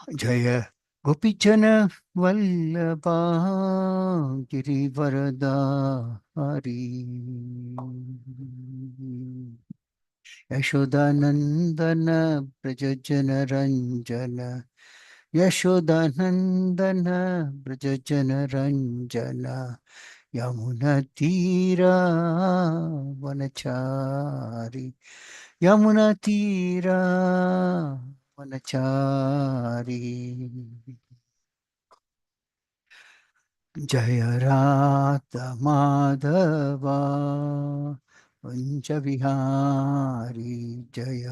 जय गोपीचन वल्लभा गिरिवरदा हरि यशोदानंदन ब्रज जन रंजन यशोदानंदन ब्रज जन रंजन यमुना तीरा वनचारी यमुना तीरा वनचारी जय राधा माधवा कुंज विहारी जय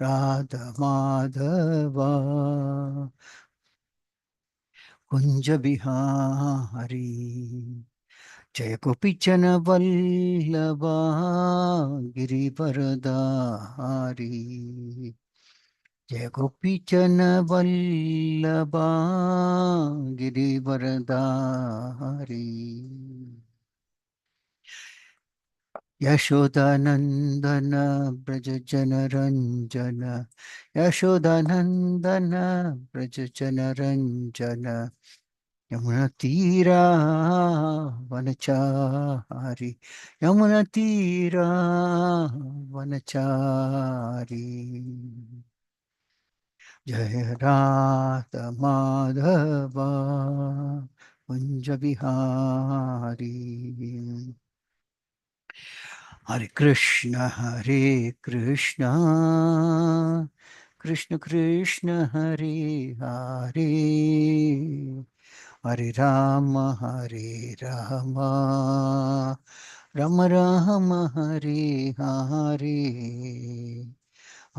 राधा माधवा कुंज विहारी जय गोपीचन वल्लभा गिरिवरदारी जय गोपीचन वल्लभा गिरिवरदारी यशोदानंदन ब्रज जन रंजन यशोदानंदन ब्रज जन रंजन यमुना तीरा वनचारी यमुना तीरा वनचारी जय राधा माधवा कुंज विहारी हरे कृष्ण कृष्ण कृष्ण हरे हरे हरे राम राम राम हरे हरे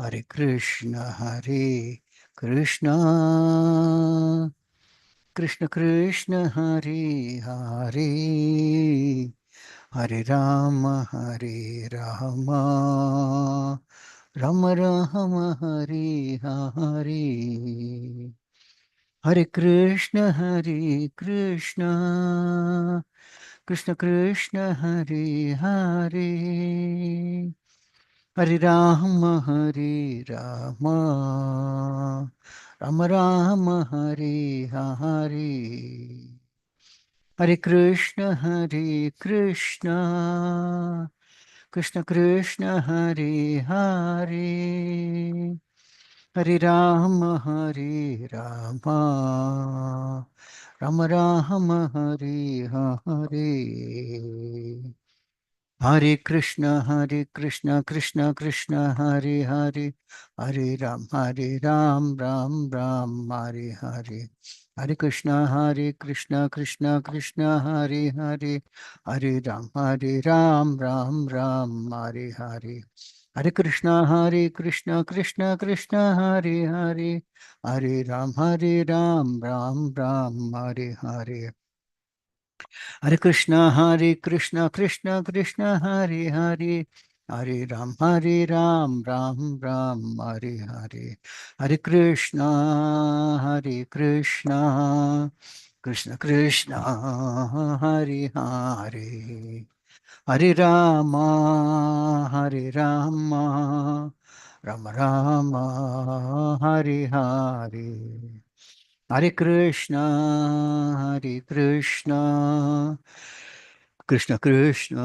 हरे कृष्ण कृष्ण कृष्ण कृष्ण हरे हरे हरे राम राम राम हरे हरे हरे कृष्ण कृष्ण कृष्ण हरे हरे हरे राम राम राम हरे हरे हरे कृष्ण कृष्ण कृष्ण हरे हरे हरे राम राम राम हरे हरे हरे कृष्ण कृष्ण कृष्ण हरे हरे हरे राम राम हरे हरे हरे कृष्ण कृष्ण कृष्ण हरे हरे हरे राम राम हरे हरे हरे कृष्ण कृष्ण कृष्ण हरे हरे हरे राम राम हरे हरे हरे कृष्ण कृष्ण कृष्ण हरे हरे हरे राम राम हरे हरे हरे कृष्ण कृष्ण कृष्ण हरे हरे हरे राम राम हरे हरे हरे कृष्ण कृष्ण कृष्ण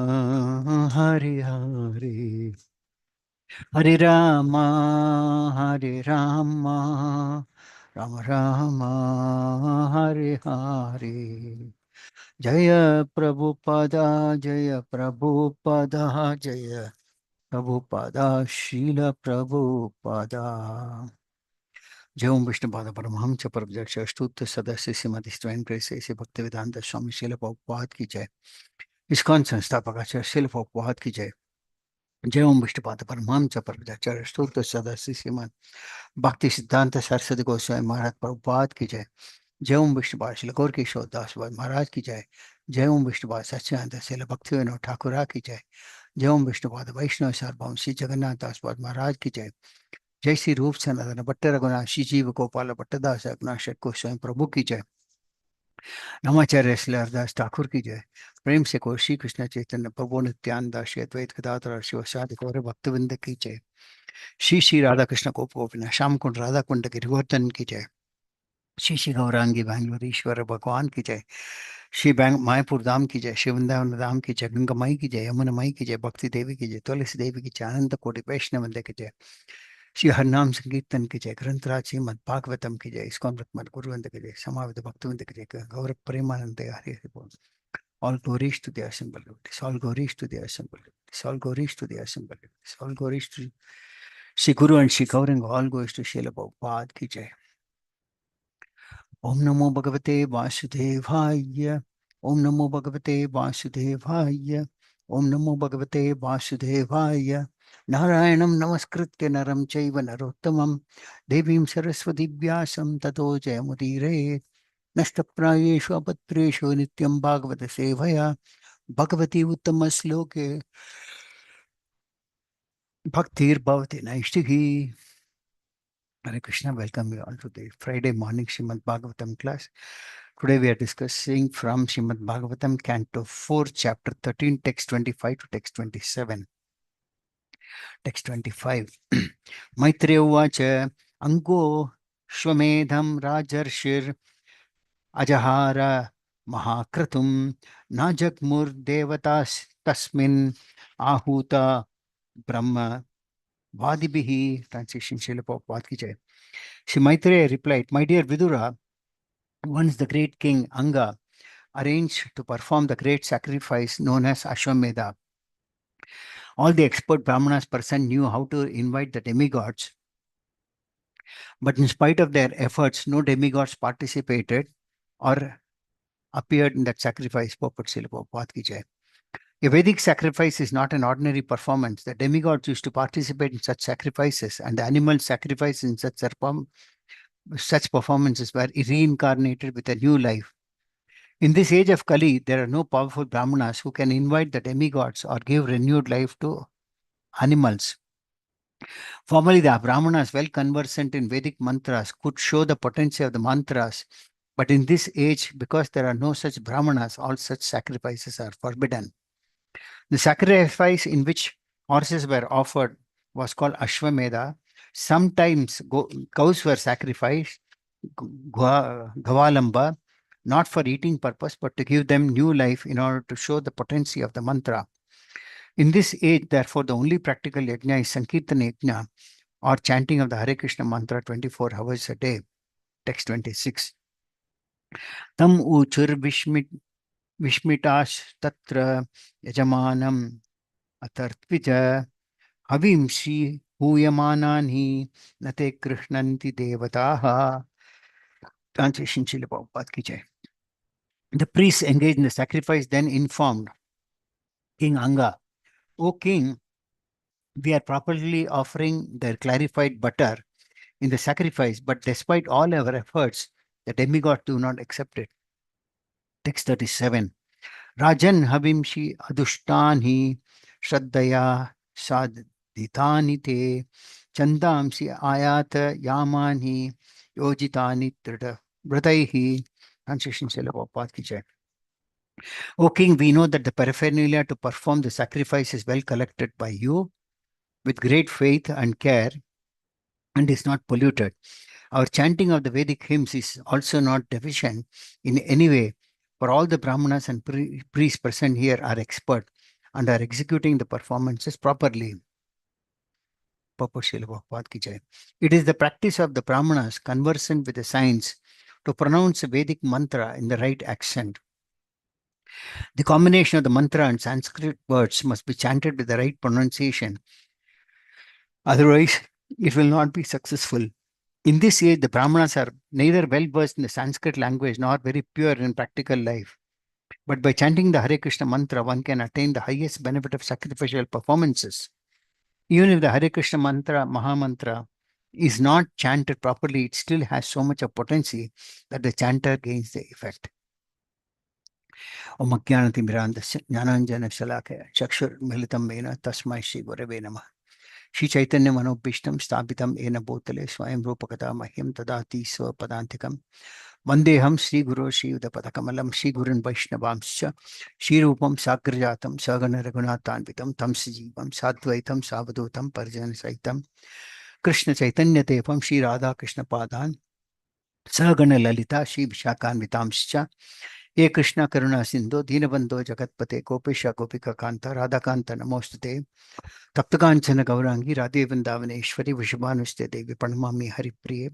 हरे हरे हरे राम राम हरे हरे जय प्रभुपदा जय प्रभुपदा शील प्रभुपदा जय ओम विष्णुपाद परमहंस परमहंस अष्टोत्तर सदस्य श्रीमती स्वयं प्रेस ऐसे भक्ति वेदांत स्वामी शील प्रभुपाद की जय। इस्कॉन संस्थापक आचार्य शील प्रभुपाद की जय। जय ओम विष्णुपाद परमहंस परमहंस अष्टोत्तर सदस्य श्रीमद भक्ति सिद्धांत सरस्वती गोस्वामी महाराज प्रभुपाद की जय। जय ओम विष्णुपाद श्री गौर किशोर दास महाराज की जय। जय ओम विष्णुपाद सच्चिदानंद श्री भक्ति विनोद ठाकुरा की जय। जय ओम विष्णुपाद वैष्णव सार्वभौम श्री जगन्नाथ दास महाराज की जय। जय श्री रूप सनातन भट्ट रघुनाथ श्री जीव गोपाल भट्टदास रघुनाथ गोस्वामी प्रभु की जय। नमाचार्य श्री हरदास ठाकुर की जय। प्रेम से को श्री कृष्ण चैतन्य प्रभु नित्यानंद श्री अद्वैत गदाधर शिवसादि गौर भक्तवृंद की जय। श्री श्री राधा कृष्ण गोप गोपिना श्याम कुंड राधा कुंड गिरिवर्धन की जय। श्री श्री गौरांगी बैंगलोरीश्वर भगवान की जय। श्री मायापुर धाम की जय। श्री वृंदावन धाम की जय। गंगा माई की जय। यमुना माई की जय। भक्ति देवी की जय। तुलसी देवी की जय। अनंत कोटि वैष्णव वंदे की जय। श्री हरनाम संकीर्तन की जय। ग्रंथराज श्रीमद भागवतम की जय। इस्कॉन रत्मत गुरुवंद की जय। समावित भक्तवंद की जय। गौरव प्रेमानंद हरि हरि बोल। All glories to the assembled devotees. All glories to the assembled devotees. All glories to the assembled devotees. All glories to Shri Guru and Shri Gauranga. All goes to Srila Prabhupada ki jai. Om Namo Bhagavate Vasudevaya. Om Namo Bhagavate Vasudevaya. Om Namo Bhagavate Vasudevaya. Narayanam Namaskritya Naram Chaiva Narottamam Devim Saraswati Vyasam Tato Jayamudire. Nashtaprayeshu apatreshu nityam bhagavata sevaya Bhagavati Uttama Sloke Bhaktir Bhavati Naishtihi. Hare Krishna, welcome you all to the Friday morning Srimad Bhagavatam class. Today we are discussing from Srimad Bhagavatam, Canto 4, Chapter 13, Text 25 to Text 27. Text 25. Maitreya Uvacha Ango Shwamedham Rajarshir Ajahara Mahakratum Najakmur Devatas Tasmin Ahuta Brahma Vadibihi. Translation Srila Prabhupada ki jai. Shri Maitreya replied, My dear Vidura, once the great king Anga arranged to perform the great sacrifice known as Ashwamedha. All the expert Brahmanas present knew how to invite the demigods, but in spite of their efforts, no demigods participated or appeared in that sacrifice. Purport Srila Prabhupada ki jai. A Vedic sacrifice is not an ordinary performance. The demigods used to participate in such sacrifices, and the animals sacrificed in such performances were reincarnated with a new life. In this age of Kali, there are no powerful Brahmanas who can invite the demigods or give renewed life to animals. Formerly, the Brahmanas, well conversant in Vedic mantras, could show the potency of the mantras. But in this age, because there are no such Brahmanas, all such sacrifices are forbidden. The sacrifice in which horses were offered was called Ashwamedha. Sometimes cows were sacrificed, Gavalamba, not for eating purpose, but to give them new life in order to show the potency of the mantra. In this age, therefore, the only practical yajna is Sankirtana yajna, or chanting of the Hare Krishna mantra 24 hours a day. Text 26. Tam uchur vishmitash tatra yajamanam atartvija havimshi huyamanani nate krishnanti devataha. Translation Srila Prabhupada ki jai. The priests engaged in the sacrifice then informed King Anga, O king, we are properly offering the clarified butter in the sacrifice, but despite all our efforts, the demigods do not accept it. Text 37. Rajan Habimshi Adushtani Shraddaya Sadhitani Te Chandamsi Ayata Yamani Yojitani Vrataihi. Translation Srila Prabhupada ki jai. O king, we know that the paraphernalia to perform the sacrifice is well collected by you with great faith and care and is not polluted. Our chanting of the Vedic hymns is also not deficient in any way, for all the Brahmanas and priests present here are expert and are executing the performances properly. It is the practice of the Brahmanas conversant with the science to pronounce the Vedic mantra in the right accent. The combination of the mantra and Sanskrit words must be chanted with the right pronunciation. Otherwise, it will not be successful. In this age, the Brahmanas are neither well versed in the Sanskrit language nor very pure in practical life. But by chanting the Hare Krishna mantra, one can attain the highest benefit of sacrificial performances. Even if the Hare Krishna mantra, Mahamantra, is not chanted properly, it still has so much of potency that the chanter gains the effect. Om Ajnanatimmirandasya Jnananjana Shalakaya Chakshur Militam Vena Tasmai Shri Gurave Namah. Shri Chaitanya Manobhishtam Sthapitam Ena Bhutale Swayam Rupakata Mahyam Tadati Swapadantikam Vandeham Shri Guru Shri Udapatakamalam Shri Gurun Vaishnavamscha Shri Rupam Sagrajatam Sagana Raghunathanvitam Tam Sajivam Sadvaitam Savadutam Parjana Saitam Krishna Chaitanya Devam Shri Radha Krishna Padan Sagana Lalita Shri Vishakan Vitamscha Ye Krishna Karuna Sindhu Dinabandho Jagatpate Gopesha Gopika Kanta Radhakanta Namostute Taptakanchana Gaurangi Radhe Vrindavaneshwari Vishabhanuste Devi Pranamami Haripriye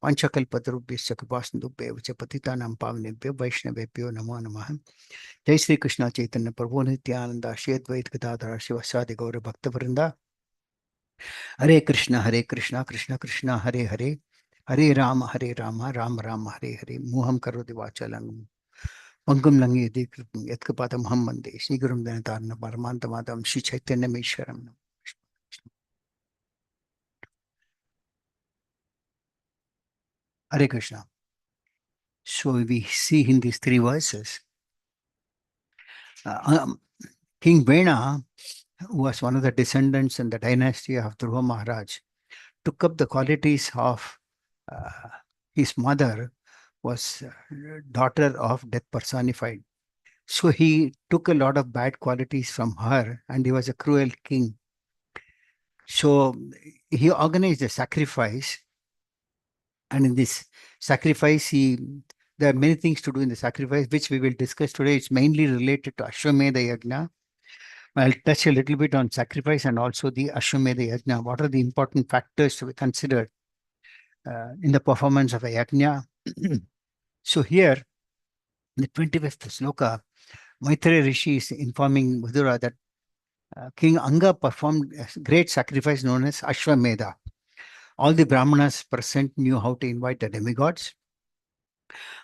Panchakalpatarubhyasya Kripasindubhya Patitanam Pavanebhyo Vaishnavebhyo Namo Namaha. Jai Sri Krishna Chaitanya Prabhu Nityananda Shri Advait Gadadhara Shivasadi Gaura Bhakta Vrinda. Hare Krishna Krishna Krishna Hare Hare Hare Rama Rama Rama Hare Hare Muham Karoti Vachalang Pangam Langi Yatkapada Muhammad Shri Gurum Danatarna Paramanta Madam Shri Chaitanya Mesharam. Hare Krishna. So we see in these three verses, King Vena, who was one of the descendants in the dynasty of Dhruva Maharaj, took up the qualities of his mother, was daughter of death personified. So he took a lot of bad qualities from her, and he was a cruel king. So he organized a sacrifice, and in this sacrifice, there are many things to do in the sacrifice, which we will discuss today. It's mainly related to Ashwamedha Yajna. I'll touch a little bit on sacrifice and also the Ashwamedha Yajna. What are the important factors to be considered in the performance of a yajna? So here, in the 25th sloka, Maitreya Rishi is informing Madhura that King Anga performed a great sacrifice known as Ashwamedha. All the Brahmanas present knew how to invite the demigods,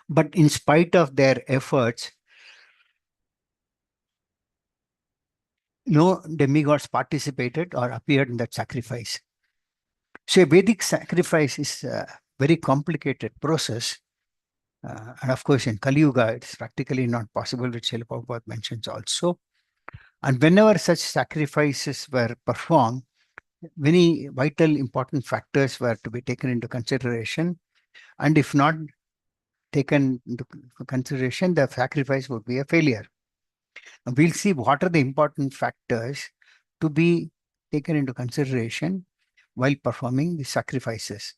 but in spite of their efforts, no demigods participated or appeared in that sacrifice. So a Vedic sacrifice is a very complicated process. And of course, in Kali Yuga, it's practically not possible, which Srila Prabhupada mentions also. And whenever such sacrifices were performed, many vital important factors were to be taken into consideration. And if not taken into consideration, the sacrifice would be a failure. And we'll see what are the important factors to be taken into consideration while performing the sacrifices.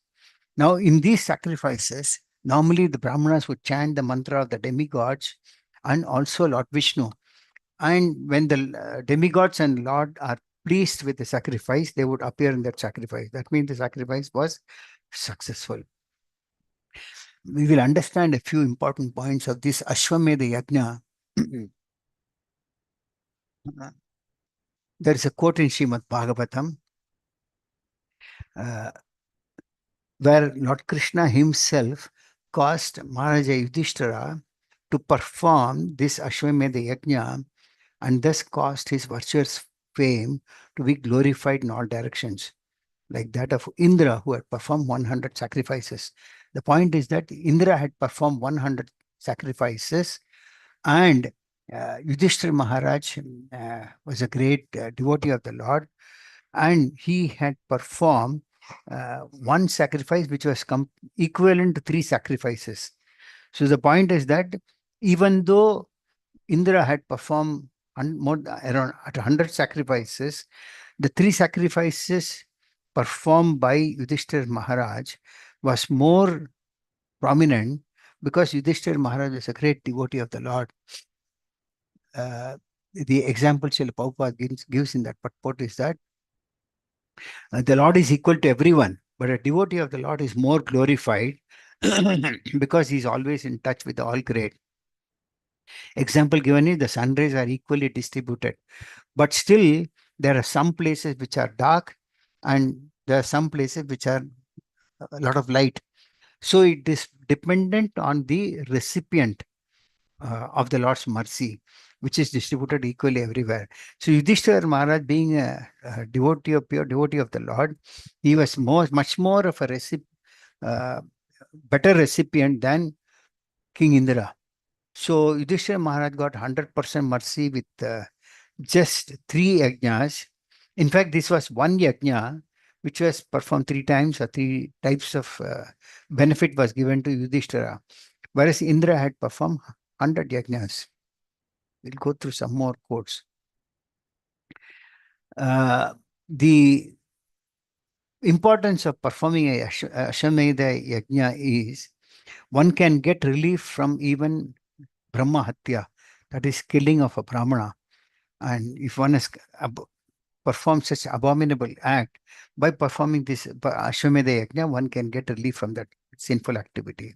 Now, in these sacrifices, normally the Brahmanas would chant the mantra of the demigods and also Lord Vishnu. And when the demigods and Lord are pleased with the sacrifice, they would appear in that sacrifice. That means the sacrifice was successful. We will understand a few important points of this Ashwamedha Yajna. There is a quote in Srimad Bhagavatam where Lord Krishna himself caused Maharaja Yudhishthira to perform this Ashwamedha Yajna and thus caused his virtuous fame to be glorified in all directions, like that of Indra, who had performed 100 sacrifices. The point is that Indra had performed 100 sacrifices, and Yudhishthira Maharaj was a great devotee of the Lord, and he had performed one sacrifice which was equivalent to 3 sacrifices. So the point is that even though Indra had performed around 100 sacrifices, the 3 sacrifices performed by Yudhishthira Maharaj was more prominent because Yudhishthira Maharaj is a great devotee of the Lord. The example Srila Prabhupada gives in that purport is that the Lord is equal to everyone, but a devotee of the Lord is more glorified because he is always in touch with the all great. Example given is the sun rays are equally distributed, but still there are some places which are dark and there are some places which are a lot of light. So it is dependent on the recipient of the Lord's mercy, which is distributed equally everywhere. So Yudhishthira Maharaj, being a devotee of pure devotee of the Lord, he was much more of a better recipient than King Indra. So Yudhishthira Maharaj got 100% mercy with just 3 yajnas. In fact, this was one yajna which was performed 3 times, or 3 types of benefit was given to Yudhishthira, whereas Indra had performed 100 yajnas. We'll go through some more quotes. The importance of performing a Ashwamedha yajna is one can get relief from even Brahma Hatya, that is killing of a Brahmana. And if one has performed such abominable act, by performing this Ashwamedha Yajna, one can get relief from that sinful activity.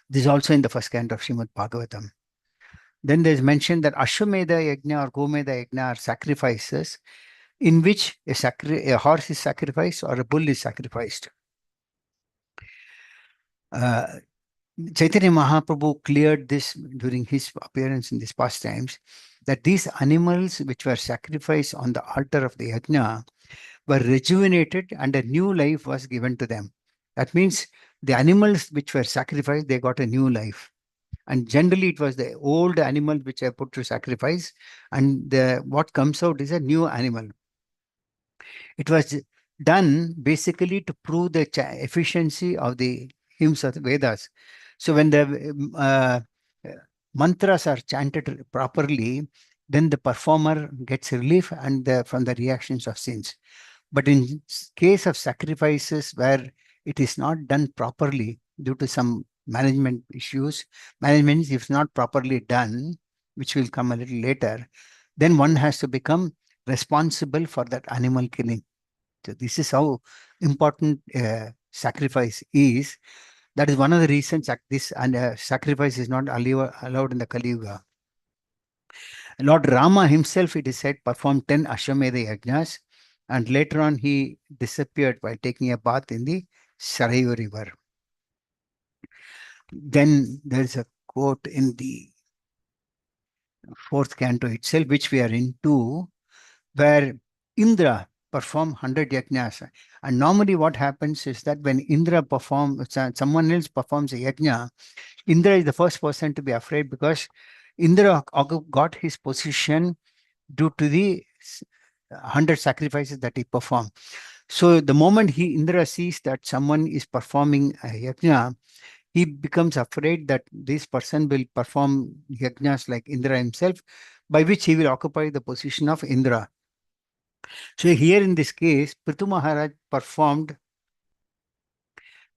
This is also in the first canto of Srimad Bhagavatam. Then there is mentioned that Ashwamedha Yajna or Gomedha Yajna are sacrifices in which a horse is sacrificed or a bull is sacrificed. Chaitanya Mahaprabhu cleared this during his appearance in these pastimes, that these animals which were sacrificed on the altar of the yajna were rejuvenated and a new life was given to them. That means the animals which were sacrificed, they got a new life. And generally it was the old animal which I put to sacrifice, and what comes out is a new animal. It was done basically to prove the efficiency of the hymns of the Vedas. So when the mantras are chanted properly, then the performer gets relief and from the reactions of sins. But in case of sacrifices where it is not done properly due to some management issues, management is not properly done, which will come a little later, then one has to become responsible for that animal killing. So this is how important sacrifice is. That is one of the reasons this sacrifice is not allowed in the Kali Yuga. Lord Rama himself, it is said, performed 10 Ashwamedha Yajnas, and later on he disappeared while taking a bath in the Sarayu river. Then there is a quote in the fourth canto itself, which we are into, where Indra performed 100 yajnas. And normally what happens is that when Indra someone else performs a yajna, Indra is the first person to be afraid, because Indra got his position due to the 100 sacrifices that he performed. So the moment Indra sees that someone is performing a yajna, he becomes afraid that this person will perform yajnas like Indra himself, by which he will occupy the position of Indra. So here in this case, Prithu Maharaj performed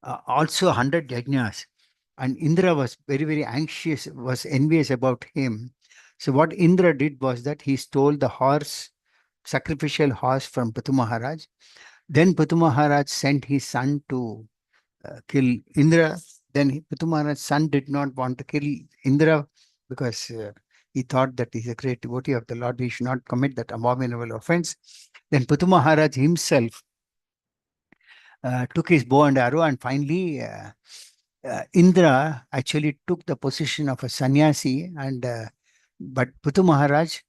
also 100 yajnas, and Indra was very, very anxious, was envious about him. So what Indra did was that he stole the sacrificial horse from Prithu Maharaj. Then Prithu Maharaj sent his son to kill Indra. Then Prithu Maharaj's son did not want to kill Indra because he thought that he's a great devotee of the Lord, he should not commit that abominable offense. Then Prithu Maharaj himself took his bow and arrow, and finally Indra actually took the position of a sannyasi, but Prithu Maharaj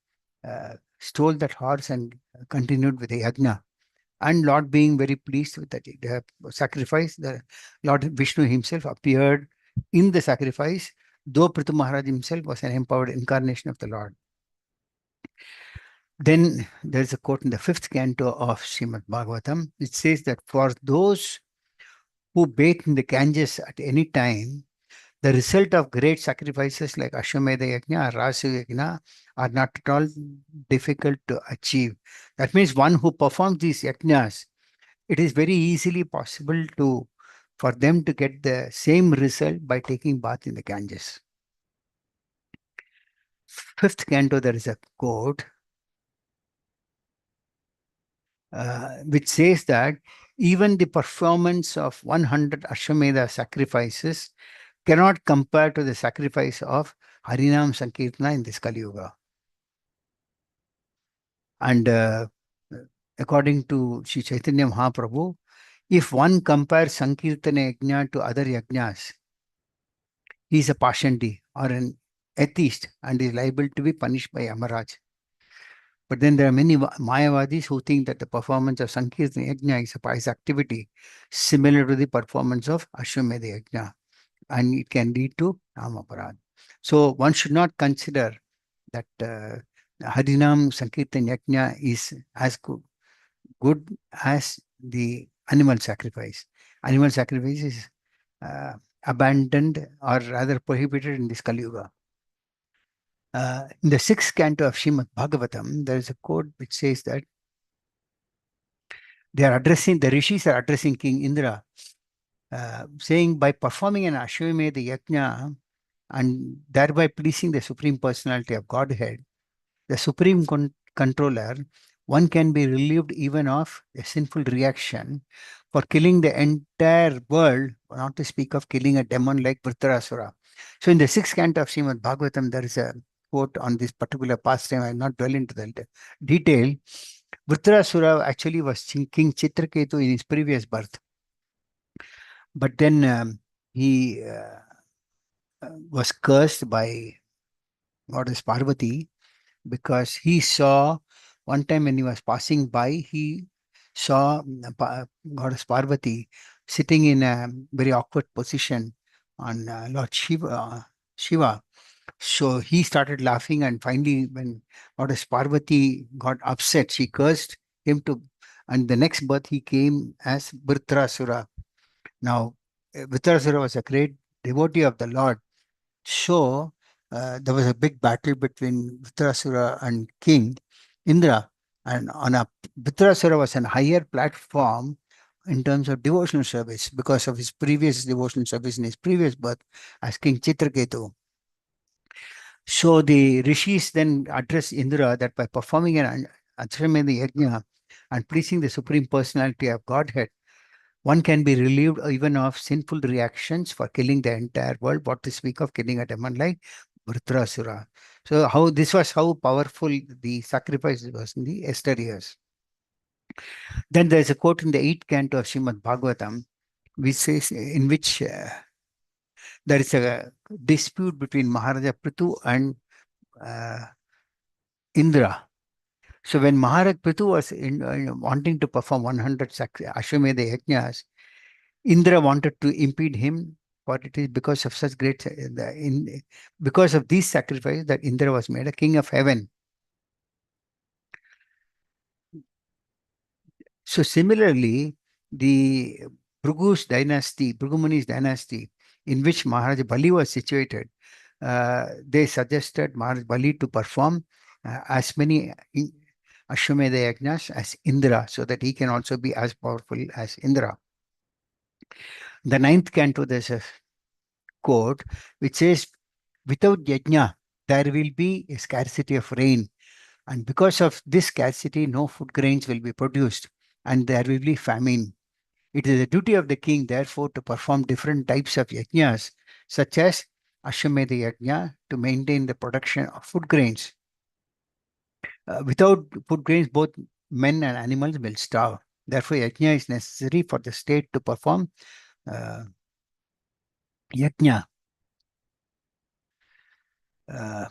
stole that horse and continued with the yajna. And Lord being very pleased with that sacrifice, the Lord Vishnu himself appeared in the sacrifice, though Prithu Maharaj himself was an empowered incarnation of the Lord. Then there is a quote in the fifth canto of Srimad Bhagavatam. It says that for those who bathe in the Ganges at any time, the result of great sacrifices like Ashwamedha Yajna or Rasa Yajna are not at all difficult to achieve. That means one who performs these yajnas, it is very easily possible for them to get the same result by taking bath in the Ganges. Fifth canto, there is a quote which says that even the performance of 100 Ashwamedha sacrifices cannot compare to the sacrifice of Harinam Sankirtana in this Kali Yuga. And according to Sri Chaitanya Mahaprabhu, if one compares Sankirtana Yajna to other yajnas, he is a Pashandi or an atheist and is liable to be punished by Yamaraj. But then there are many Mayavadis who think that the performance of Sankirtana Yajna is a pious activity similar to the performance of Ashwamedha Yajna, and it can lead to Namaparad. So one should not consider that Harinam Sankirtan Yajna is as good as the animal sacrifice. Animal sacrifice is abandoned or rather prohibited in this Kali Yuga. In the sixth canto of Srimad Bhagavatam, there is a quote which says that the rishis are addressing King Indra, saying by performing an Ashwamedha Yajna and thereby pleasing the Supreme Personality of Godhead, the Supreme Controller, one can be relieved even of a sinful reaction for killing the entire world, not to speak of killing a demon like Vritarasura. So, in the sixth canto of Srimad Bhagavatam, there is a quote on this particular pastime. I will not dwell into the detail. Vritarasura actually was King Chitraketu in his previous birth, but then he was cursed by Goddess Parvati because he saw one time when he was passing by, he saw Goddess Parvati sitting in a very awkward position on Lord Shiva. So he started laughing, and finally, when Goddess Parvati got upset, she cursed him to, and the next birth he came as Vritrasura. Now, Vritrasura was a great devotee of the Lord. So there was a big battle between Vritrasura and King Indra, and Vritrasura was on a higher platform in terms of devotional service because of his previous devotional service in his previous birth as King Chitraketu. So the rishis then address Indra that by performing an Ashwamedha Yajna and pleasing the Supreme Personality of Godhead, one can be relieved even of sinful reactions for killing the entire world, what to speak of killing a demon like Vritrasura. So how powerful the sacrifice was in the Esther years. Then there's a quote in the 8th canto of Srimad Bhagavatam, which says, in which there is a dispute between Maharaja Prithu and uh, Indra. So when Maharaj Prithu was wanting to perform 100 Ashwamedha Yajnas, Indra wanted to impede him, for it is because of such great, because of these sacrifices that Indra was made a king of heaven. So similarly, the Bhrigu dynasty, in which Maharaj Bali was situated, they suggested Maharaj Bali to perform as many Ashwamedha Yajnas as Indra, so that he can also be as powerful as Indra. The 9th canto, there's a quote which says, without yajna, there will be a scarcity of rain. And because of this scarcity, no food grains will be produced and there will be famine. It is the duty of the king, therefore, to perform different types of yajnas, such as Ashwamedha Yajna, to maintain the production of food grains. Without food grains, both men and animals will starve. Therefore, yajna is necessary for the state to perform uh, yajna. Uh,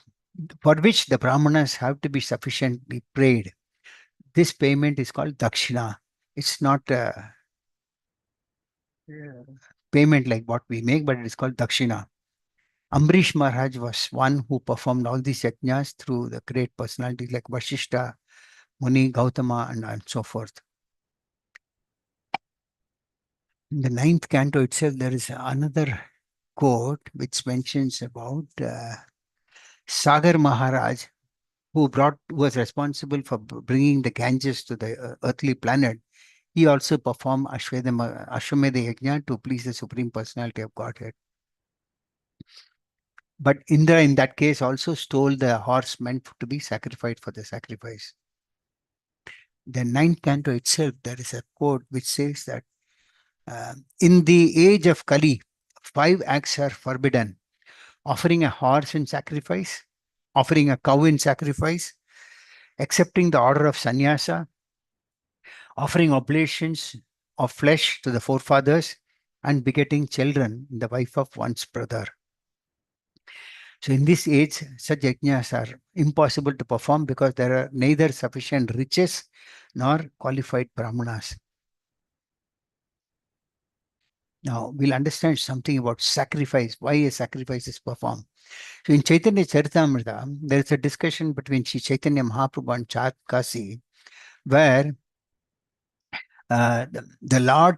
for which the brahmanas have to be sufficiently paid. This payment is called dakshina. It's not a payment like what we make, but it is called dakshina. Ambrish Maharaj was one who performed all these yajnas through the great personalities like Vashishta, Muni, Gautama, and so forth. In the 9th canto itself, there is another quote which mentions about Sagar Maharaj, who was responsible for bringing the Ganges to the earthly planet. He also performed Ashwamedha Yajna to please the Supreme Personality of Godhead. But Indra, in that case, also stole the horse meant to be sacrificed for the sacrifice. The 9th canto itself, there is a quote which says that in the age of Kali, 5 acts are forbidden: offering a horse in sacrifice, offering a cow in sacrifice, accepting the order of sannyasa, offering oblations of flesh to the forefathers, and begetting children, the wife of one's brother. So in this age, such yajnas are impossible to perform because there are neither sufficient riches nor qualified brahmanas. Now we'll understand something about sacrifice, why a sacrifice is performed. So in Chaitanya Charitamrita, there is a discussion between Sri Chaitanya Mahaprabhu and Chat Kasi, where the Lord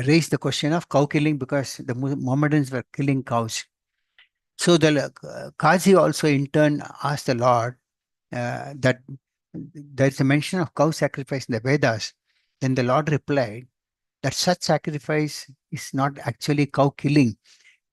raised the question of cow killing because the Mohammedans were killing cows. So the Qazi also in turn asked the Lord that there's a mention of cow sacrifice in the Vedas. Then the Lord replied that such sacrifice is not actually cow killing.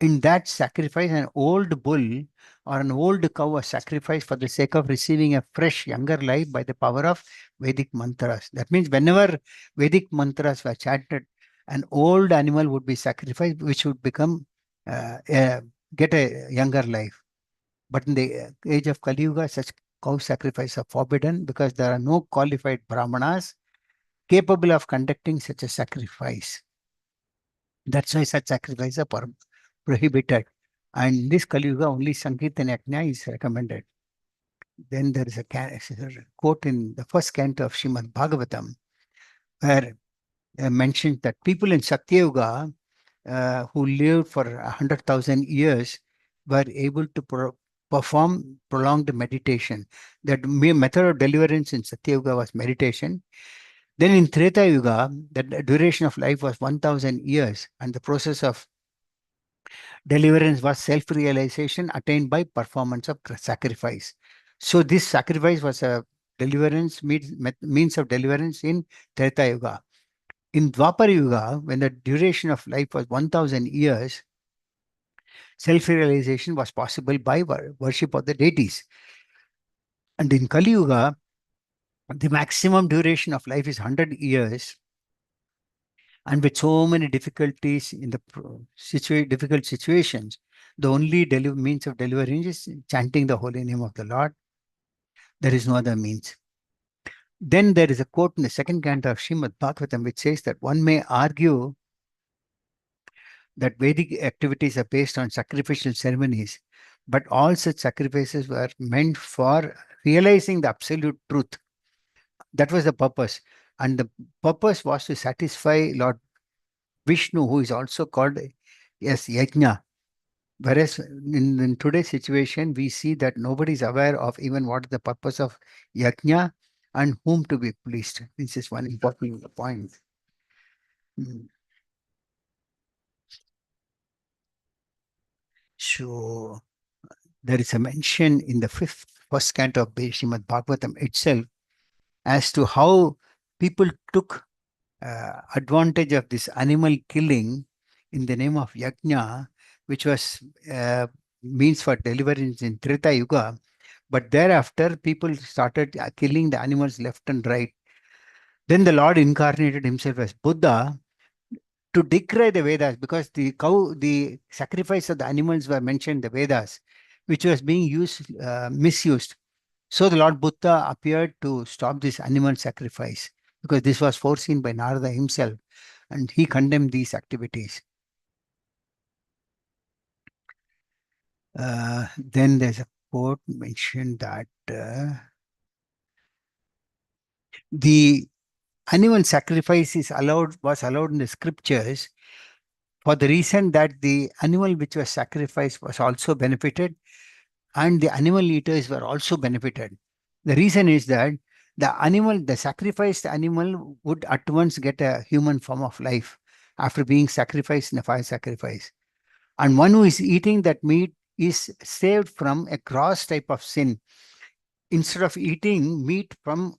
In that sacrifice, an old bull or an old cow was sacrificed for the sake of receiving a fresh, younger life by the power of Vedic mantras. That means whenever Vedic mantras were chanted, an old animal would be sacrificed, which would become uh, a, get a younger life. But in the age of Kali Yuga, such cow sacrifice are forbidden because there are no qualified brahmanas capable of conducting such a sacrifice. That's why such sacrifices are prohibited. And in this Kali Yuga, only Sankirtan Yajna is recommended. Then there is a quote in the first canto of Srimad Bhagavatam, where mentioned that people in Satya Yuga who lived for 100,000 years were able to perform prolonged meditation. That method of deliverance in Satya Yuga was meditation. Then in Treta Yuga, the duration of life was 1,000 years, and the process of deliverance was self-realization attained by performance of sacrifice. So this sacrifice was a deliverance means of deliverance in Treta Yuga. In Dwapar Yuga, when the duration of life was 1,000 years, self-realization was possible by worship of the deities. And in Kali Yuga, the maximum duration of life is 100 years. And with so many difficulties in the difficult situations, the only means of deliverance is chanting the holy name of the Lord. There is no other means. Then there is a quote in the second canto of Srimad Bhagavatam which says that one may argue that Vedic activities are based on sacrificial ceremonies, but all such sacrifices were meant for realizing the absolute truth. That was the purpose. And the purpose was to satisfy Lord Vishnu, who is also called as Yajna. Whereas in today's situation, we see that nobody is aware of even what is the purpose of Yajna and whom to be pleased. This is one important point. So there is a mention in the first canto of Srimad Bhagavatam itself as to how people took advantage of this animal killing in the name of Yajna, which was means for deliverance in Treta Yuga. But thereafter, people started killing the animals left and right. Then the Lord incarnated himself as Buddha to decry the Vedas, because the sacrifice of the animals were mentioned in the Vedas, which was being misused. So the Lord Buddha appeared to stop this animal sacrifice, because this was foreseen by Narada himself, and he condemned these activities. Then there's a quote mentioned that the animal sacrifice was allowed in the scriptures for the reason that the animal which was sacrificed was also benefited, and the animal eaters were also benefited. The reason is that the sacrificed animal would at once get a human form of life after being sacrificed in a fire sacrifice. And one who is eating that meat is saved from a gross type of sin, instead of eating meat from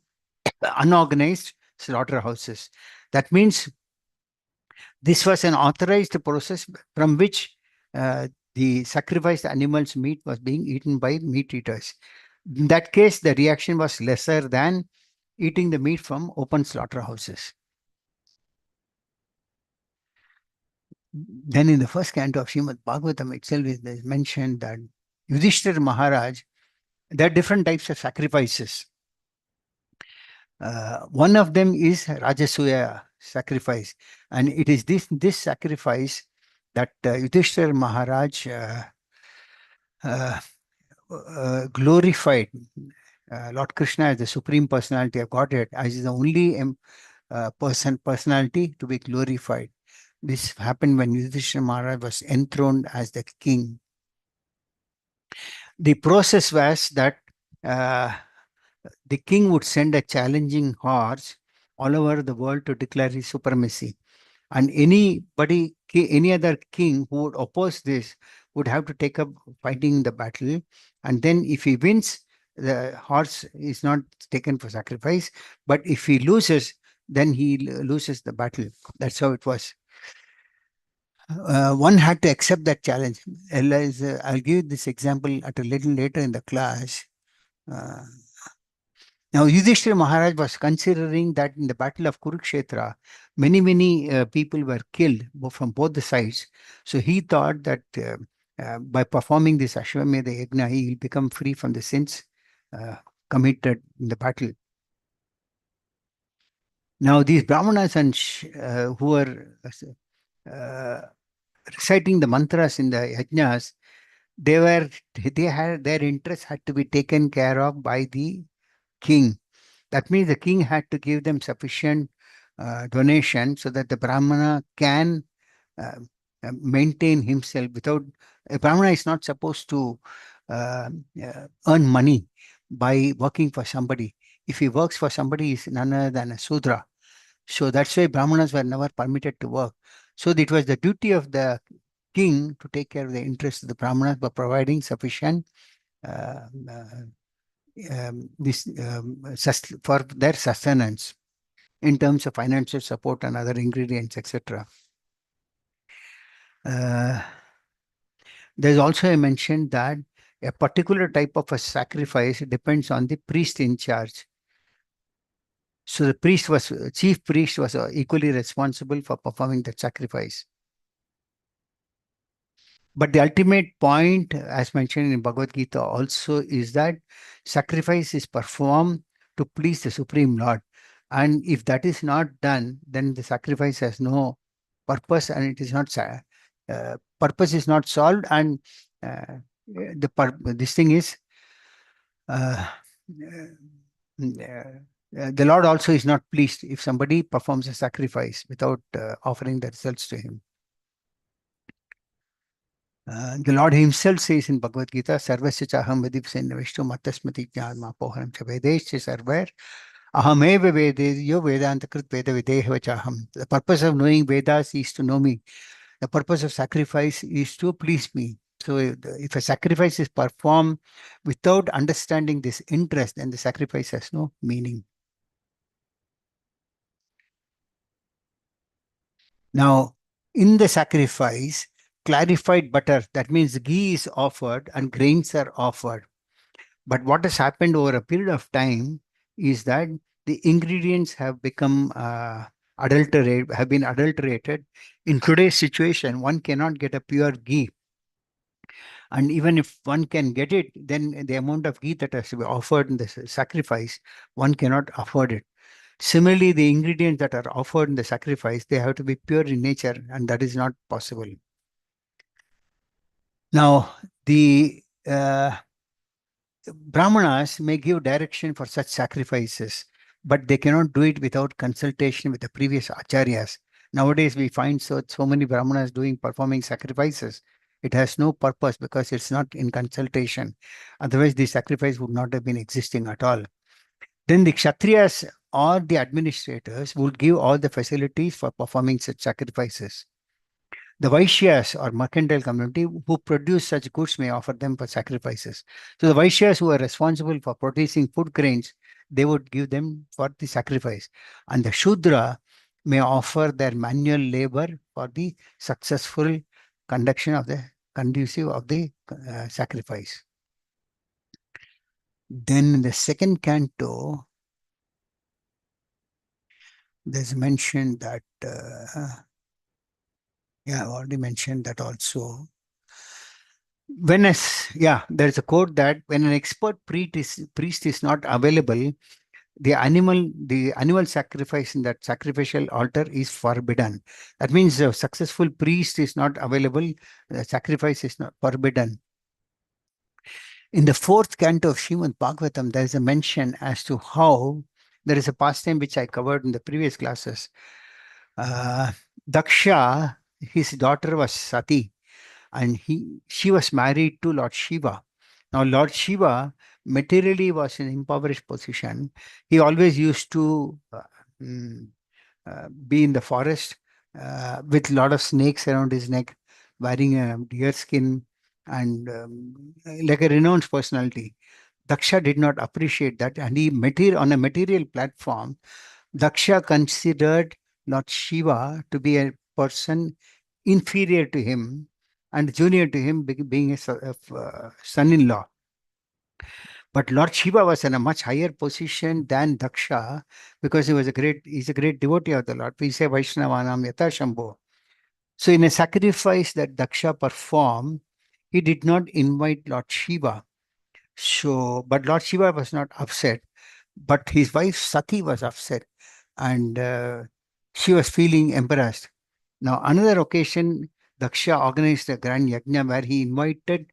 unorganized slaughterhouses. That means this was an authorized process from which the sacrificed animal's meat was being eaten by meat eaters. In that case, the reaction was lesser than eating the meat from open slaughterhouses. Then in the first canto of Srimad Bhagavatam itself is mentioned that Yudhishthira Maharaj, there are different types of sacrifices. One of them is Rajasuya sacrifice, and it is this sacrifice that Yudhishthira Maharaj glorified Lord Krishna as the Supreme Personality of Godhead, as the only personality to be glorified. This happened when Yudhishthira Maharaj was enthroned as the king. The process was that the king would send a challenging horse all over the world to declare his supremacy. And any other king who would oppose this would have to take up fighting the battle. And then if he wins, the horse is not taken for sacrifice. But if he loses, then he loses the battle. That's how it was. One had to accept that challenge. I'll give this example at a little later in the class. Uh, Now, Yudhishthira Maharaj was considering that in the battle of Kurukshetra, many people were killed from both the sides. So he thought that by performing this Ashwamedha Yajna, he will become free from the sins uh, committed in the battle. Now, these Brahmanas who were uh, reciting the mantras in the yajnas, they had their interests had to be taken care of by the king. That means the king had to give them sufficient donation so that the Brahmana can uh, maintain himself without. A Brahmana is not supposed to earn money by working for somebody. If he works for somebody, he's none other than a Sudra. So that's why Brahmanas were never permitted to work. So it was the duty of the king to take care of the interests of the Brahmanas by providing sufficient uh, uh, for their sustenance in terms of financial support and other ingredients, etc. Uh, there's also a mention that a particular type of a sacrifice depends on the priest in charge. So the chief priest was equally responsible for performing the sacrifice. But the ultimate point, as mentioned in Bhagavad Gita also, is that sacrifice is performed to please the Supreme Lord. And if that is not done, then the sacrifice has no purpose and it is not, purpose is not solved. And this thing is, uh, the Lord also is not pleased if somebody performs a sacrifice without offering the results to him. The Lord himself says in Bhagavad Gita, Sarvasya chaham vidipsen vishnu matasmati jnadma pohanam cha vedesya sarver ahameva vedyo vedanta krit veda videhava chaham. The purpose of knowing Vedas is to know me. The purpose of sacrifice is to please me. So if a sacrifice is performed without understanding this interest, then the sacrifice has no meaning. Now, in the sacrifice, clarified butter, that means ghee is offered and grains are offered. But what has happened over a period of time is that the ingredients have become have been adulterated. In today's situation, one cannot get a pure ghee. And even if one can get it, then the amount of ghee that has to be offered in the sacrifice, one cannot afford it. Similarly, the ingredients that are offered in the sacrifice, they have to be pure in nature, and that is not possible. Now, the Brahmanas may give direction for such sacrifices, but they cannot do it without consultation with the previous acharyas. Nowadays, we find so many Brahmanas performing sacrifices. It has no purpose because it's not in consultation. Otherwise, the sacrifice would not have been existing at all. Then the Kshatriyas or the administrators would give all the facilities for performing such sacrifices. The Vaishyas or mercantile community who produce such goods may offer them for sacrifices. So the Vaishyas who are responsible for producing food grains, they would give them for the sacrifice. And the Shudra may offer their manual labor for the successful conduction of the conducive of the sacrifice. Then in the second canto, there's mentioned that yeah, I've already mentioned that also. There's a quote that when an expert priest is not available, the animal sacrifice in that sacrificial altar is forbidden. That means a successful priest is not available, the sacrifice is not forbidden. In the fourth canto of Srimad Bhagavatam, there is a mention as to how there is a pastime which I covered in the previous classes. Daksha, his daughter was Sati, and she was married to Lord Shiva. Now, Lord Shiva materially was in impoverished position. He always used to be in the forest with a lot of snakes around his neck, wearing a deer skin, and like a renowned personality. Daksha did not appreciate that, and he on a material platform Daksha considered Lord Shiva to be a person inferior to him and junior to him, being a son-in-law. But Lord Shiva was in a much higher position than Daksha because he's a great devotee of the Lord. We say Vaishnavanam Yata Shambho. So in a sacrifice that Daksha performed, he did not invite Lord Shiva. So, but Lord Shiva was not upset, but his wife Sati was upset, and she was feeling embarrassed. Now, another occasion, Daksha organized a grand yajna where he invited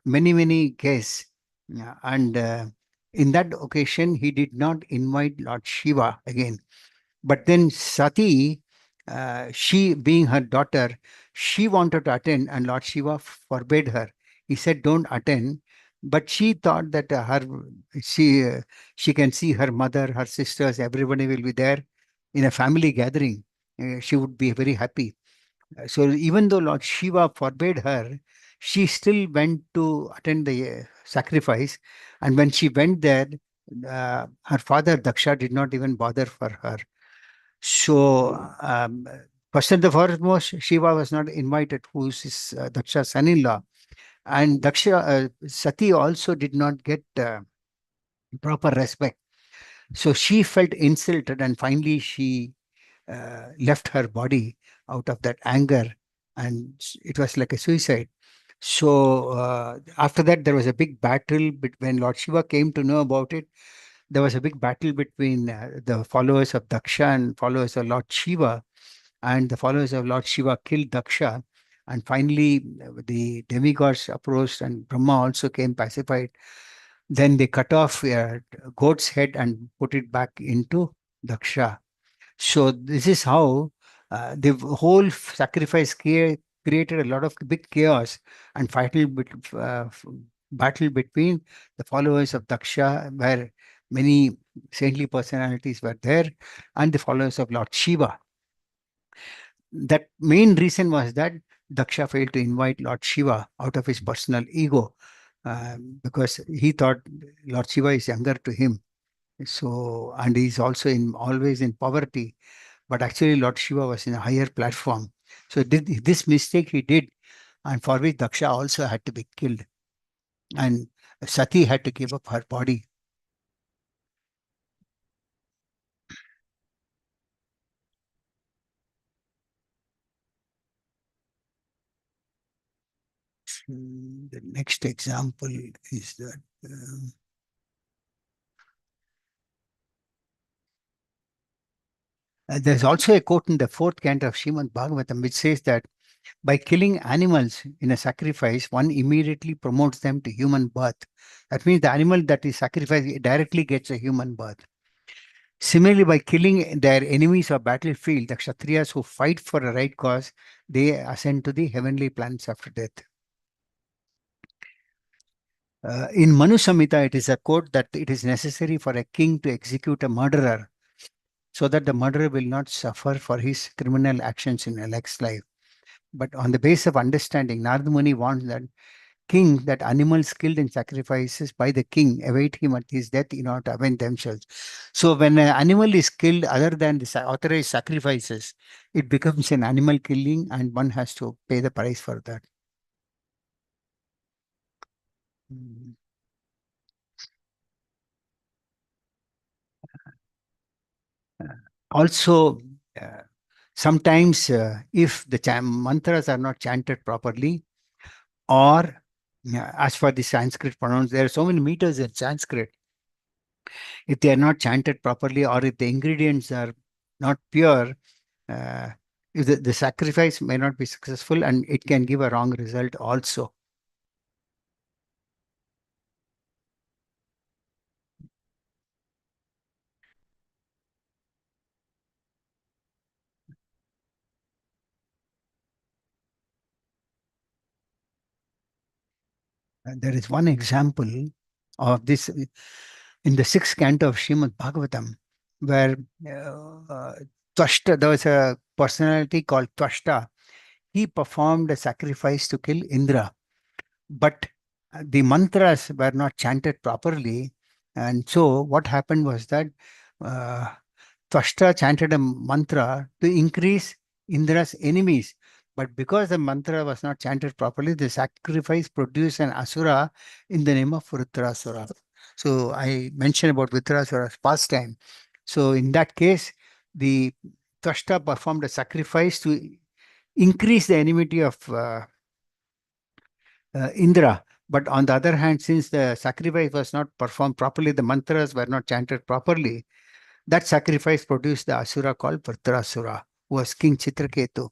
many guests. Yeah, and in that occasion, he did not invite Lord Shiva again. But then Sati, she being her daughter, she wanted to attend, and Lord Shiva forbade her. He said, "Don't attend." But she thought that she uh, she can see her mother, her sisters, everybody will be there in a family gathering. She would be very happy. So even though Lord Shiva forbade her, she still went to attend the sacrifice. And when she went there, her father Daksha did not even bother for her. So, first and the foremost, Shiva was not invited, who's his, Daksha's son-in-law. And Sati also did not get proper respect. So she felt insulted, and finally she left her body out of that anger, and it was like a suicide. So after that, there was a big battle. When Lord Shiva came to know about it, there was a big battle between the followers of Daksha and followers of Lord Shiva, and the followers of Lord Shiva killed Daksha. And finally, the demigods approached, and Brahma also came pacified. Then they cut off a goat's head and put it back into Daksha. So this is how the whole sacrifice created a lot of big chaos and battle between the followers of Daksha, where many saintly personalities were there, and the followers of Lord Shiva. That main reason was that Daksha failed to invite Lord Shiva out of his personal ego, because he thought Lord Shiva is younger to him. So, and he's also always in poverty, but actually Lord Shiva was in a higher platform. So this mistake he did, and for which Daksha also had to be killed, and Sati had to give up her body. The next example is that. There's also a quote in the fourth canto of Srimad Bhagavatam which says that by killing animals in a sacrifice, one immediately promotes them to human birth. That means the animal that is sacrificed directly gets a human birth. Similarly, by killing their enemies or battlefield, the Kshatriyas who fight for a right cause, they ascend to the heavenly planets after death. In Manu Samhita, it is a quote that it is necessary for a king to execute a murderer so that the murderer will not suffer for his criminal actions in a next life. But on the basis of understanding, Narada Muni wants that king, that animals killed in sacrifices by the king await him at his death in order to avenge themselves. So when an animal is killed other than the authorized sacrifices, it becomes an animal killing and one has to pay the price for that. Mm. Uh, Also, uh, sometimes if the mantras are not chanted properly, or as for the Sanskrit pronouns, there are so many meters in Sanskrit. If they are not chanted properly, or if the ingredients are not pure, uh, if the sacrifice may not be successful, and it can give a wrong result also. And there is one example of this in the sixth canto of Srimad Bhagavatam, where there was a personality called Twashta. He performed a sacrifice to kill Indra, but the mantras were not chanted properly. And so what happened was that uh, Tvashta chanted a mantra to increase Indra's enemies. But because the mantra was not chanted properly, the sacrifice produced an asura in the name of Vritrasura. So I mentioned about Vritrasura's pastime. So in that case, the Tvashta performed a sacrifice to increase the enmity of Indra. But on the other hand, since the sacrifice was not performed properly, the mantras were not chanted properly, that sacrifice produced the asura called Vritrasura, who was King Chitraketu.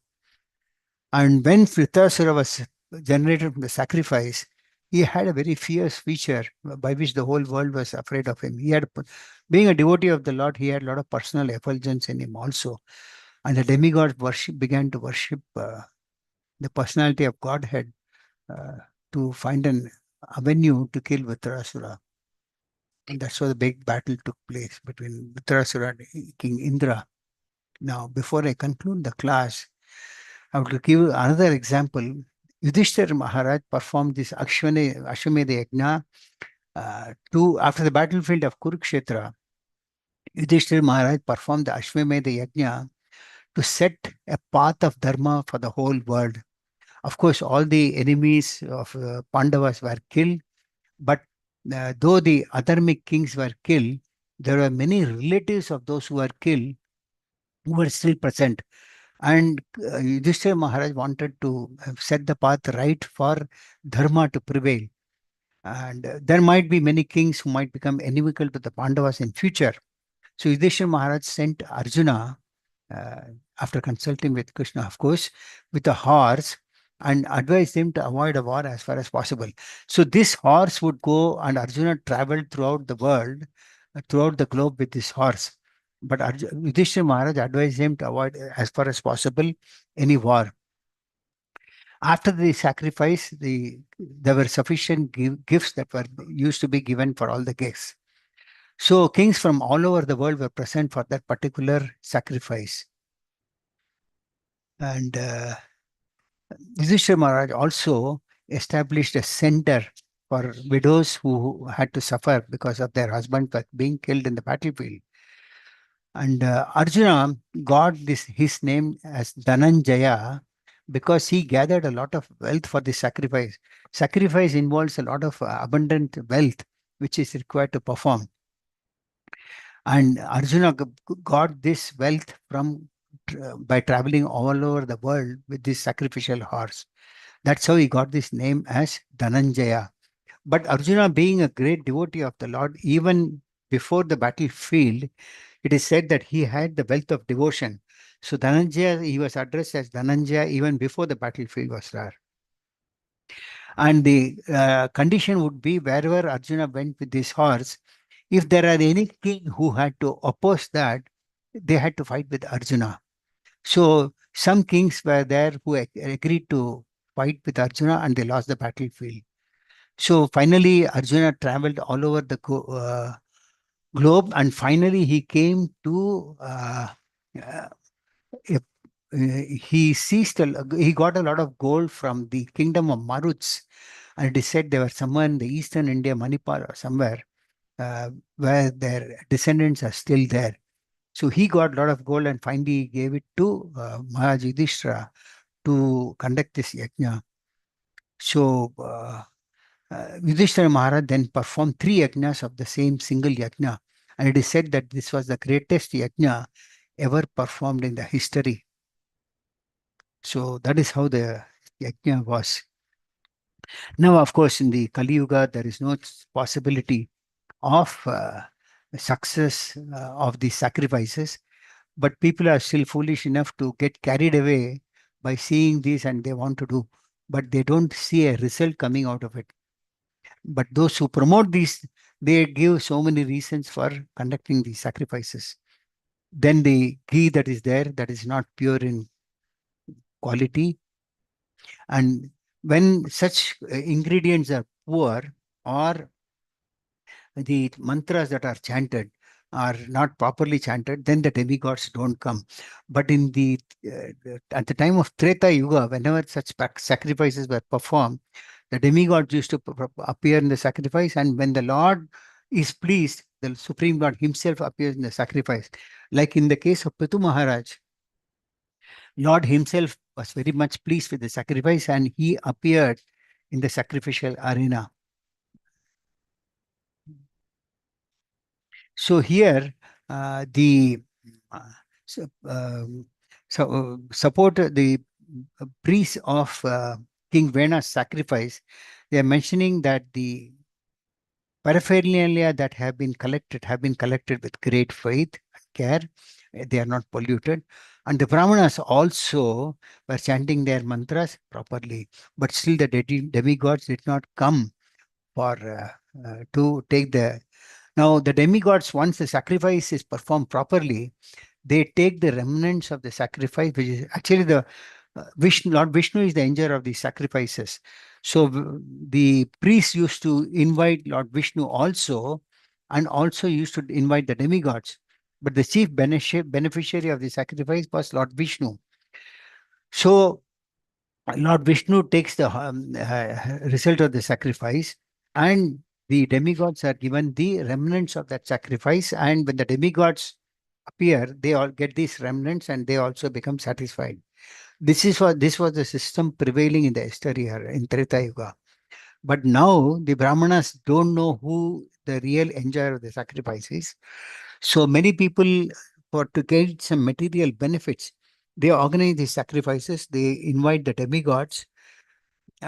And when Vritrasura was generated from the sacrifice, he had a very fierce feature by which the whole world was afraid of him. He had, being a devotee of the Lord, he had a lot of personal effulgence in him also. And the demigods began to worship the personality of Godhead uh, to find an avenue to kill Vritrasura. And that's why the big battle took place between Vritrasura and King Indra. Now, before I conclude the class, I would give another example. Yudhishthira Maharaj performed this Ashwamedha Yajna after the battlefield of Kurukshetra. Yudhishthira Maharaj performed the Ashwamedha Yajna to set a path of dharma for the whole world. Of course, all the enemies of Pandavas were killed, but though the adharmic kings were killed, there were many relatives of those who were killed who were still present. And Yudhishthira Maharaj wanted to set the path right for dharma to prevail. And there might be many kings who might become inimical to the Pandavas in future. So Yudhishthira Maharaj sent Arjuna, uh, after consulting with Krishna, of course, with a horse and advised him to avoid a war as far as possible. So this horse would go, and Arjuna traveled throughout the world, throughout the globe with this horse. But Yudhishthira Maharaj advised him to avoid, as far as possible, any war. After the sacrifice, there were sufficient gifts that were used to be given for all the guests. So kings from all over the world were present for that particular sacrifice. And Yudhishthira Maharaj also established a center for widows who had to suffer because of their husband being killed in the battlefield. And Arjuna got his name as Dhananjaya because he gathered a lot of wealth for the sacrifice. Sacrifice involves a lot of abundant wealth which is required to perform. And Arjuna got this wealth by traveling all over the world with this sacrificial horse. That's how he got this name as Dhananjaya. But Arjuna, being a great devotee of the Lord, even before the battlefield, it is said that he had the wealth of devotion. So Dhananjaya, he was addressed as Dhananjaya even before the battlefield was there. And the condition would be, wherever Arjuna went with this horse, if there are any king who had to oppose that, they had to fight with Arjuna. So some kings were there who agreed to fight with Arjuna, and they lost the battlefield. So finally, Arjuna traveled all over the globe, and finally he came to he got a lot of gold from the kingdom of Maruts, and it is said there were somewhere in the eastern India, Manipal or somewhere, where their descendants are still there. So he got a lot of gold, and finally gave it to Maharaj Yudhishthira to conduct this yajna. So Yudhishthira Maharaj then performed 3 yajnas of the same single yajna, and it is said that this was the greatest yajna ever performed in the history. So that is how the yajna was. Now, of course, in the Kali Yuga, there is no possibility of success of these sacrifices, but people are still foolish enough to get carried away by seeing these, and they want to do, but they don't see a result coming out of it. But those who promote these, they give so many reasons for conducting these sacrifices. Then the ghee that is there, that is not pure in quality. And when such ingredients are poor, or the mantras that are chanted are not properly chanted, then the demigods don't come. But in at the time of Treta Yuga, whenever such sacrifices were performed, the demigods used to appear in the sacrifice, and when the Lord is pleased, the Supreme Lord himself appears in the sacrifice. Like in the case of Prithu Maharaj, Lord himself was very much pleased with the sacrifice and he appeared in the sacrificial arena. So here, the so, support the priests of King Vena's sacrifice. They are mentioning that the paraphernalia that have been collected with great faith and care. They are not polluted. And the Brahmanas also were chanting their mantras properly. But still the demigods did not come for to take the... Now the demigods, once the sacrifice is performed properly, they take the remnants of the sacrifice, which is actually the Vishnu. Lord Vishnu is the enjoyer of these sacrifices. So the priests used to invite Lord Vishnu also, and also used to invite the demigods. But the chief beneficiary of the sacrifice was Lord Vishnu. So Lord Vishnu takes the result of the sacrifice, and the demigods are given the remnants of that sacrifice. And when the demigods appear, they all get these remnants and they also become satisfied. This was the system prevailing in the Esther in Tirtha Yuga. But now the Brahmanas don't know who the real enjoyer of the sacrifice is. So many people, for to get some material benefits, they organize these sacrifices. They invite the demigods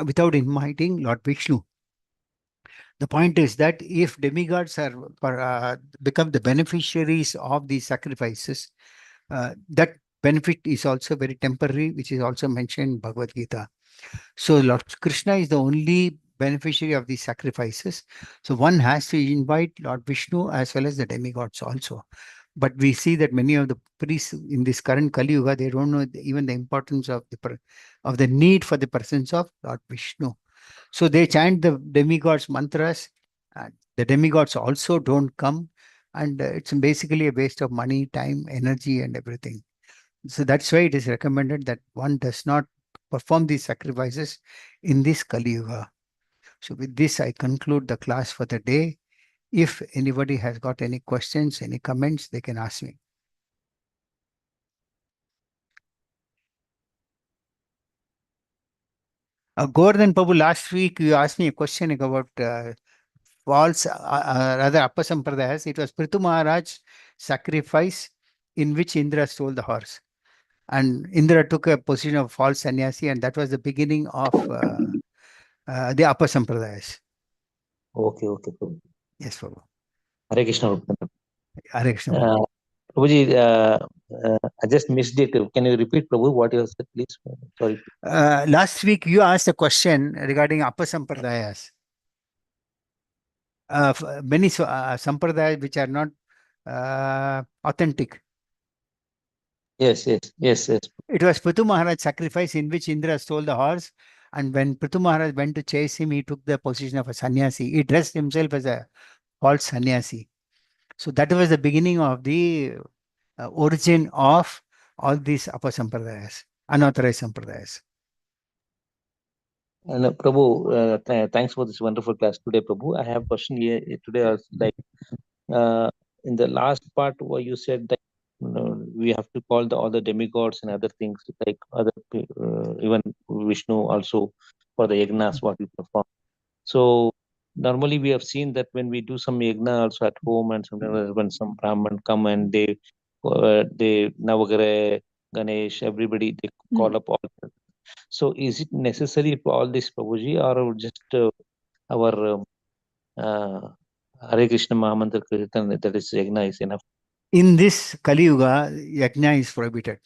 without inviting Lord Vishnu. The point is that if demigods are become the beneficiaries of these sacrifices, that benefit is also very temporary, which is also mentioned in Bhagavad Gita. So Lord Krishna is the only beneficiary of these sacrifices. So one has to invite Lord Vishnu as well as the demigods also. But we see that many of the priests in this current Kali Yuga, they don't know even the importance of the need for the presence of Lord Vishnu. So they chant the demigods mantras, and the demigods also don't come, and it's basically a waste of money, time, energy, and everything. So that's why it is recommended that one does not perform these sacrifices in this Kali Yuga. So with this, I conclude the class for the day. If anybody has got any questions, any comments, they can ask me. Govardhan Prabhu, last week you asked me a question about false, rather Appa Sampradayas. It was Prithu Maharaj sacrifice in which Indra stole the horse. And Indra took a position of false sannyasi, and that was the beginning of the Appa Sampradayas. Okay, Prabhu. Yes, Prabhu. Hare Krishna. Hare Krishna, Prabhu. Prabhuji, I just missed it. Can you repeat, Prabhu, what you said, please? Sorry. Last week you asked a question regarding Appa Sampradayas. Many sampradayas which are not authentic. Yes. It was Prithu Maharaj sacrifice in which Indra stole the horse. And when Prithu Maharaj went to chase him, he took the position of a sannyasi. He dressed himself as a false sannyasi. So that was the beginning of the origin of all these apasampradayas, unauthorized sampradayas. And Prabhu, thanks for this wonderful class today, Prabhu. I have a question here today. Also, like in the last part where you said that we have to call all the demigods and other things like even Vishnu also for the yagnas what we perform. So normally we have seen that when we do some yagna also at home, and sometimes when some Brahman come and they Navagre, Ganesh, everybody they call up all. So is it necessary for all this, Prabhuji, or just our Hare Krishna Mahamantra Kirtan, that is yagna is enough? In this Kali Yuga, yajna is prohibited.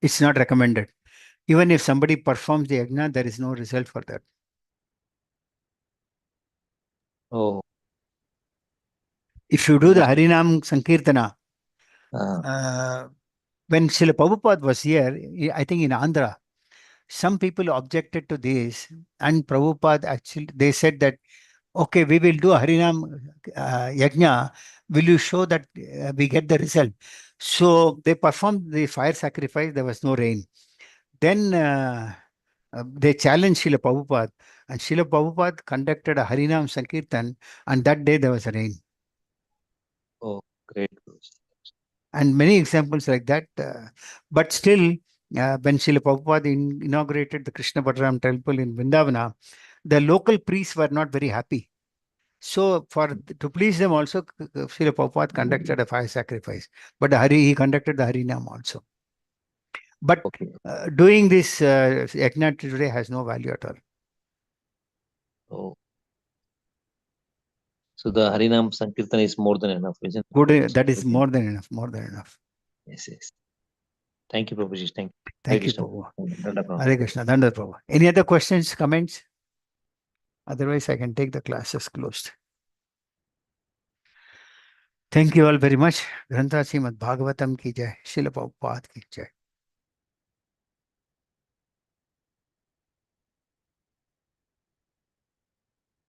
It's not recommended. Even if somebody performs the yajna, there is no result for that. Oh. If you do the Harinam Sankirtana, Uh, when Srila Prabhupada was here, I think in Andhra, some people objected to this, and Prabhupada actually, they said that, okay, we will do a Harinam Yajna. Will you show that we get the result? So they performed the fire sacrifice. There was no rain. Then They challenged Srila Prabhupada, and Srila Prabhupada conducted a Harinam Sankirtan, and that day there was rain. Oh, great. And many examples like that. But still, when Srila Prabhupada inaugurated the Krishna Balaram temple in Vrindavana, the local priests were not very happy. So, to please them also, Srila Prabhupada conducted a fire sacrifice. But he conducted the Harinam also. But Okay. doing this yajna today has no value at all. Oh. So the Harinam Sankirtan is more than enough, isn't it? Good, that is more than enough, more than enough. Yes, yes. Thank you, Prabhuji. Thank you. Thank you, Krishna. Prabhu. Dandapranam. Hare Krishna, Dandar Prabhu. Any other questions, comments? Otherwise, I can take the classes closed. Thank you all very much. Grantha Srimad Bhagavatam ki jai. Srila Prabhupada ki jai.